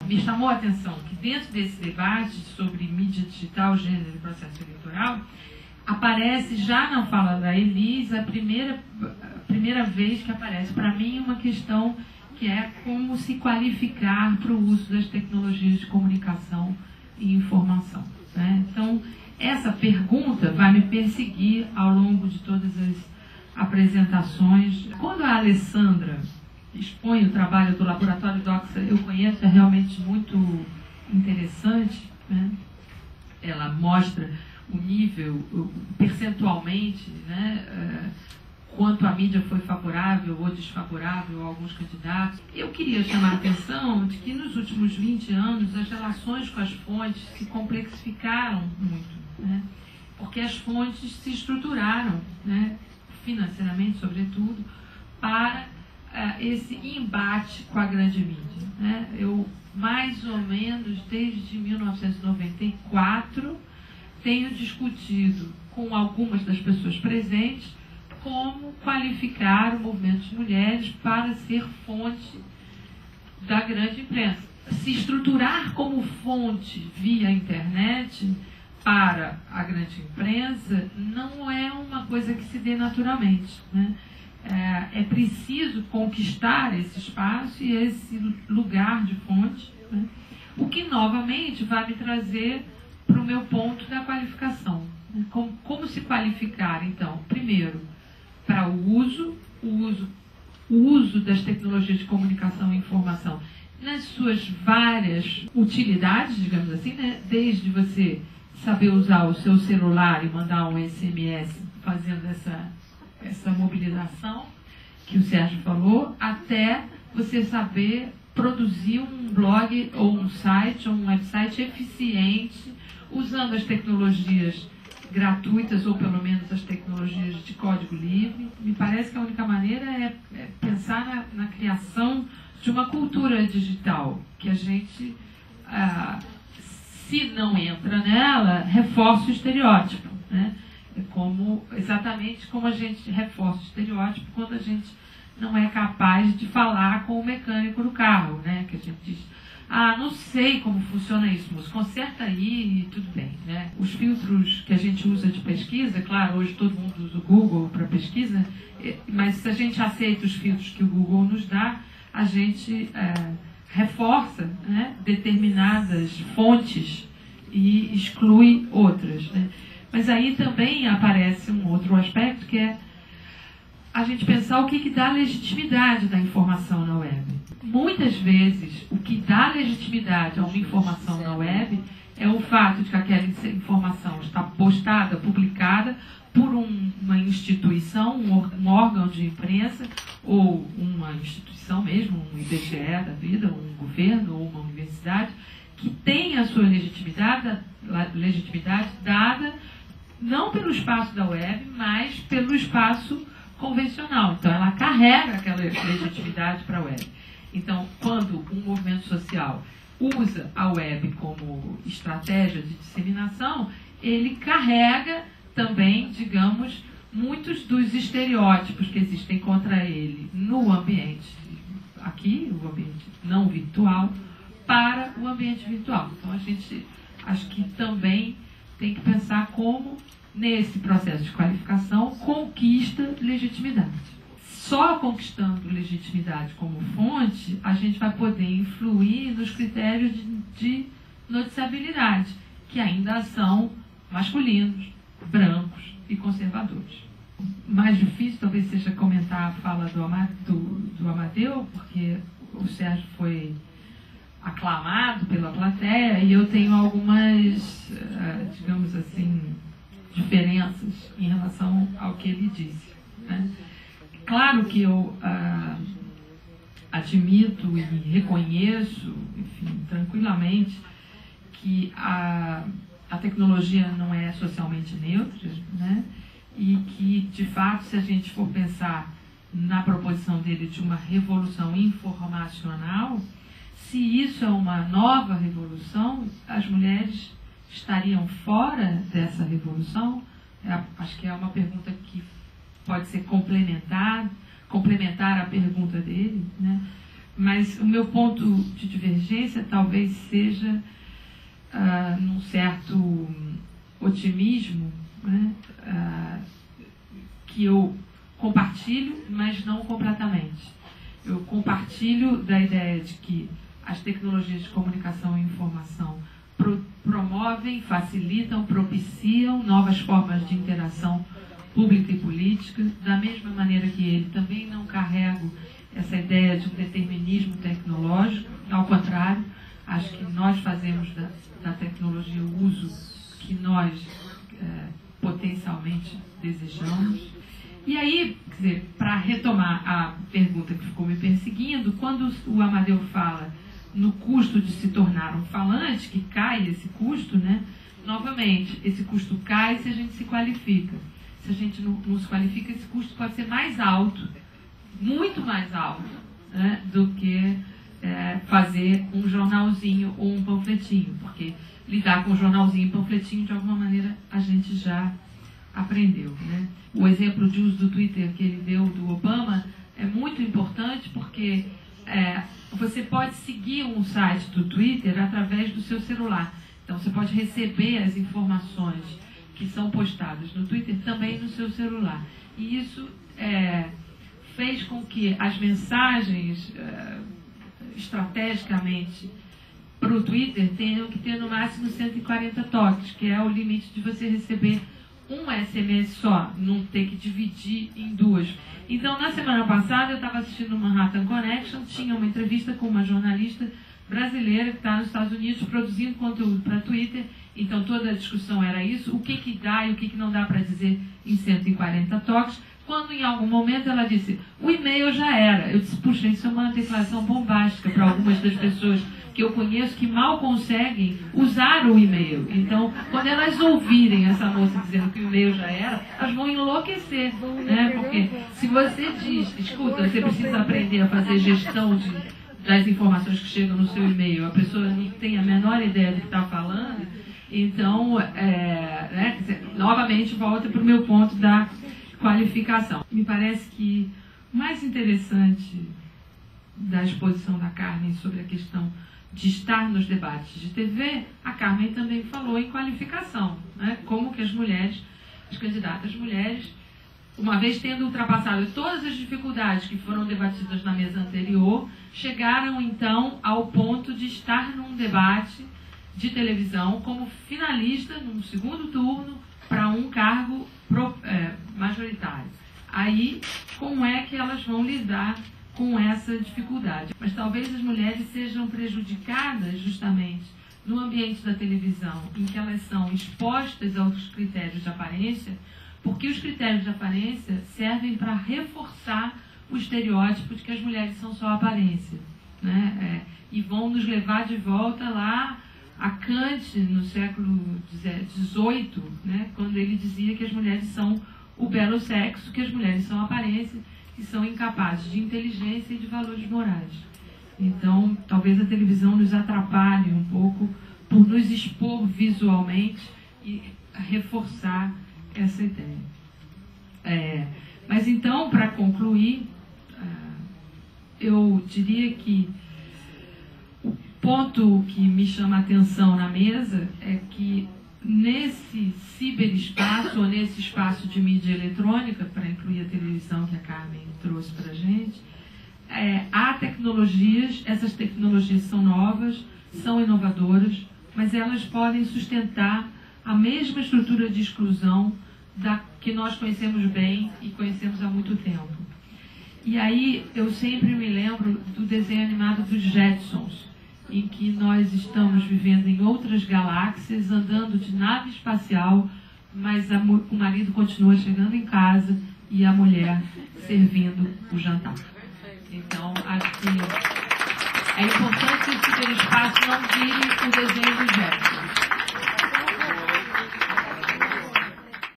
Me chamou a atenção que dentro desse debate sobre mídia digital, gênero e processo eleitoral, aparece já na fala da Elis a primeira vez que aparece para mim uma questão que é como se qualificar para o uso das tecnologias de comunicação e informação, né? Então, essa pergunta vai me perseguir ao longo de todas as apresentações. Quando a Alessandra expõe o trabalho do Laboratório Doxa, eu conheço, é realmente muito interessante, né? Ela mostra o nível, percentualmente, né, quanto a mídia foi favorável ou desfavorável a alguns candidatos. Eu queria chamar a atenção de que nos últimos 20 anos as relações com as fontes se complexificaram muito, né? Porque as fontes se estruturaram, né, financeiramente, sobretudo, para esse embate com a grande mídia, né? Eu, mais ou menos, desde 1994, tenho discutido com algumas das pessoas presentes como qualificar o movimento de mulheres para ser fonte da grande imprensa. Se estruturar como fonte via internet para a grande imprensa não é uma coisa que se dê naturalmente, né? É preciso conquistar esse espaço e esse lugar de fonte, né? O que novamente vai me trazer para o meu ponto da qualificação. Como se qualificar, então? Primeiro, para o uso das tecnologias de comunicação e informação nas suas várias utilidades, digamos assim, né? Desde você saber usar o seu celular e mandar um SMS fazendo essa mobilização que o Sérgio falou, até você saber produzir um blog ou um site ou um website eficiente usando as tecnologias gratuitas ou pelo menos as tecnologias de código livre. Me parece que a única maneira é pensar na criação de uma cultura digital, que a gente, se não entra nela, reforça o estereótipo, né? É exatamente como a gente reforça o estereótipo quando a gente não é capaz de falar com o mecânico do carro, né? Que a gente diz, não sei como funciona isso, moço, conserta aí e tudo bem, né? Os filtros que a gente usa de pesquisa, claro, hoje todo mundo usa o Google para pesquisa, mas se a gente aceita os filtros que o Google nos dá, a gente reforça, né, determinadas fontes e exclui outras, né? Mas aí também aparece um outro aspecto, que é a gente pensar o que dá legitimidade da informação na web. Muitas vezes, o que dá legitimidade a uma informação na web é o fato de que aquela informação está postada, publicada por uma instituição, um órgão de imprensa, ou uma instituição mesmo, um IBGE da vida, um governo ou uma universidade, que tem a sua legitimidade dada não pelo espaço da web, mas pelo espaço convencional. Então, ela carrega aquela legitimidade para a web. Então, quando um movimento social usa a web como estratégia de disseminação, ele carrega também, digamos, muitos dos estereótipos que existem contra ele no ambiente, aqui, o ambiente não virtual, para o ambiente virtual. Então, a gente acho que também tem que pensar como, nesse processo de qualificação, conquista legitimidade. Só conquistando legitimidade como fonte, a gente vai poder influir nos critérios de noticiabilidade, que ainda são masculinos, brancos e conservadores. Mais difícil talvez seja comentar a fala do Amadeu, porque o Sérgio foi aclamado pela plateia e eu tenho algumas, digamos assim, diferenças em relação ao que ele disse, né? Claro que eu admito e reconheço, enfim, tranquilamente, que a tecnologia não é socialmente neutra, né? E que, de fato, se a gente for pensar na proposição dele de uma revolução informacional, se isso é uma nova revolução, as mulheres estariam fora dessa revolução? Acho que é uma pergunta que pode ser complementar à pergunta dele, né? Mas o meu ponto de divergência talvez seja num certo otimismo, né, que eu compartilho, mas não completamente. Eu compartilho da ideia de que as tecnologias de comunicação e informação promovem, facilitam, propiciam novas formas de interação pública e política, da mesma maneira que ele também não carrego essa ideia de um determinismo tecnológico, ao contrário, acho que nós fazemos da tecnologia o uso que nós potencialmente desejamos. E aí, quer dizer, para retomar a pergunta que ficou me perseguindo, quando o Amadeu fala no custo de se tornar um falante, que cai esse custo, né? Novamente, esse custo cai se a gente se qualifica. Se a gente não se qualifica, esse custo pode ser mais alto, muito mais alto, né, do que fazer um jornalzinho ou um panfletinho, porque lidar com jornalzinho e panfletinho, de alguma maneira, a gente já aprendeu, né? O exemplo de uso do Twitter que ele deu do Obama é muito importante, porque você pode seguir um site do Twitter através do seu celular. Então, você pode receber as informações que são postadas no Twitter também no seu celular. E isso fez com que as mensagens estrategicamente para o Twitter tenham que ter no máximo 140 toques, que é o limite de você receber um SMS só, não ter que dividir em duas. Então, na semana passada, eu estava assistindo o Manhattan Connection, tinha uma entrevista com uma jornalista brasileira que está nos Estados Unidos produzindo conteúdo para Twitter. Então, toda a discussão era isso, o que dá e o que não dá para dizer em 140 toques, quando em algum momento ela disse, o e-mail já era. Eu disse, puxa, isso é uma declaração bombástica para algumas das pessoas que eu conheço que mal conseguem usar o e-mail. Então, quando elas ouvirem essa moça dizendo que o e-mail já era, elas vão enlouquecer, né? Porque se você diz, escuta, você precisa aprender a fazer gestão das informações que chegam no seu e-mail, a pessoa não tem a menor ideia do que está falando, então, né, novamente, volta para o meu ponto da qualificação. Me parece que o mais interessante da exposição da Carmen sobre a questão de estar nos debates de TV, a Carmen também falou em qualificação, né? Como que as mulheres, as candidatas mulheres, uma vez tendo ultrapassado todas as dificuldades que foram debatidas na mesa anterior, chegaram então ao ponto de estar num debate de televisão como finalista num segundo turno para um cargo majoritário. Aí, como é que elas vão lidar com essa dificuldade? Mas talvez as mulheres sejam prejudicadas justamente no ambiente da televisão, em que elas são expostas aos critérios de aparência, porque os critérios de aparência servem para reforçar o estereótipo de que as mulheres são só aparência, né? E vão nos levar de volta lá a Kant, no século XVIII, né? Quando ele dizia que as mulheres são o belo sexo, que as mulheres são aparência, que são incapazes de inteligência e de valores morais. Então, talvez a televisão nos atrapalhe um pouco por nos expor visualmente e reforçar essa ideia. Mas então, para concluir, eu diria que o ponto que me chama a atenção na mesa é que nesse ciberespaço, ou nesse espaço de mídia eletrônica, para incluir a televisão que a Carmen trouxe para a gente, há tecnologias, essas tecnologias são novas, são inovadoras, mas elas podem sustentar a mesma estrutura de exclusão que nós conhecemos bem e conhecemos há muito tempo. E aí eu sempre me lembro do desenho animado dos Jetsons, em que nós estamos vivendo em outras galáxias, andando de nave espacial, mas o marido continua chegando em casa e a mulher servindo o jantar. Então, acho que é importante que esse espaço não vire o desenho dos Jetsons.